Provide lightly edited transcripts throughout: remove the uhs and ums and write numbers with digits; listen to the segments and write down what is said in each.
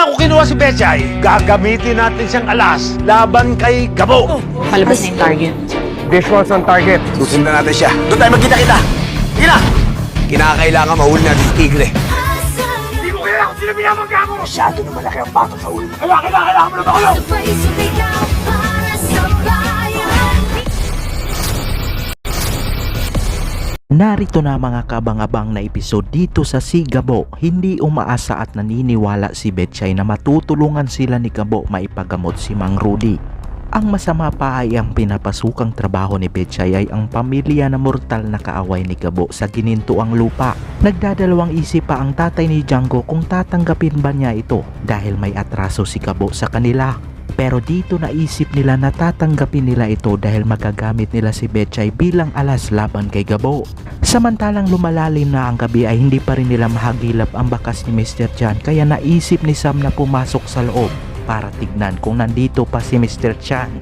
Kaya ako kinuha si Betchay, gagamitin natin siyang alas laban kay Gabo. Palabas na yung target. Visuals on target. Susundan natin siya. Doon tayo magkita-kita. Sige na! Kinakailangan mahuli natin si Tigre. Hindi ko kaya kung sino biyamang Gabo. Masyado na malaki ang bato sa ulo. Kaya kailangan mo na makulong. Narito na mga kabang-abang na episode dito sa si Gabo. Hindi umaasa at naniniwala si Betchay na matutulungan sila ni Gabo maipagamot si Mang Rudy. Ang masama pa ay ang pinapasukang trabaho ni Betchay ay ang pamilya na mortal na kaaway ni Gabo sa ginintuang lupa. Nagdadalawang isip pa ang tatay ni Django kung tatanggapin ba niya ito dahil may atraso si Gabo sa kanila. Pero dito naisip nila na tatanggapin nila ito dahil magagamit nila si Betchay bilang alas laban kay Gabo. Samantalang lumalalim na ang gabi ay hindi pa rin nila mahagilap ang bakas ni Mr. Chan kaya naisip ni Sam na pumasok sa loob para tignan kung nandito pa si Mr. Chan.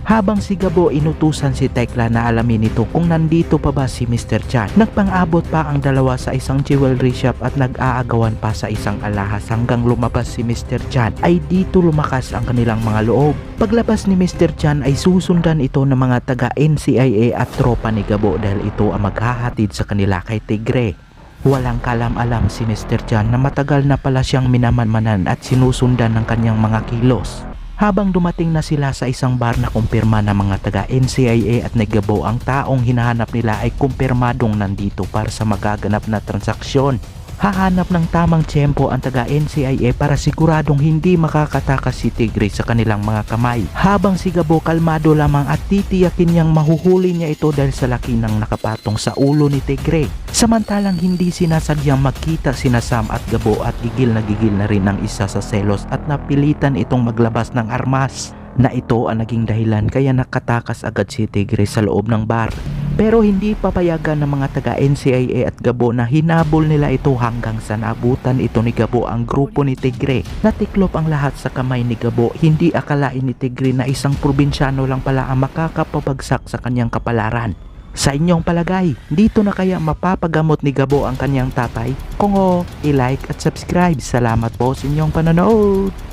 Habang si Gabo inutusan si Tekla na alamin nito kung nandito pa ba si Mr. Chan. Nagpang-abot pa ang dalawa sa isang jewelry shop at nag-aagawan pa sa isang alahas hanggang lumabas si Mr. Chan ay dito lumakas ang kanilang mga loob. Paglabas ni Mr. Chan ay susundan ito ng mga taga-NCIA at tropa ni Gabo dahil ito ang maghahatid sa kanila kay Tigre. Walang kalam-alam si Mr. Chan na matagal na pala siyang minamanmanan at sinusundan ng kanyang mga kilos. Habang dumating na sila sa isang bar na kumpirma ng mga taga-NCIA at ni Gabo, ang taong hinahanap nila ay kumpirmadong nandito para sa magaganap na transaksyon. Hahanap ng tamang tiyempo ang taga-NCIA para siguradong hindi makakatakas si Tigre sa kanilang mga kamay. Habang si Gabo kalmado lamang at titiyakin niyang mahuhuli niya ito dahil sa laki ng nakapatong sa ulo ni Tigre. Samantalang hindi sinasadyang magkita sina Sam at Gabo at gigil na rin ang isa sa selos at napilitan itong maglabas ng armas. Na ito ang naging dahilan kaya nakatakas agad si Tigre sa loob ng bar. Pero hindi papayagan ng mga taga-NCIA at Gabo na hinabol nila ito hanggang sa naabutan ito ni Gabo ang grupo ni Tigre. Natiklop ang lahat sa kamay ni Gabo. Hindi akalain ni Tigre na isang probinsyano lang pala ang makakapabagsak sa kanyang kapalaran. Sa inyong palagay, dito na kaya mapapagamot ni Gabo ang kanyang tatay? Kung o, i-like at subscribe. Salamat po sa inyong panonood!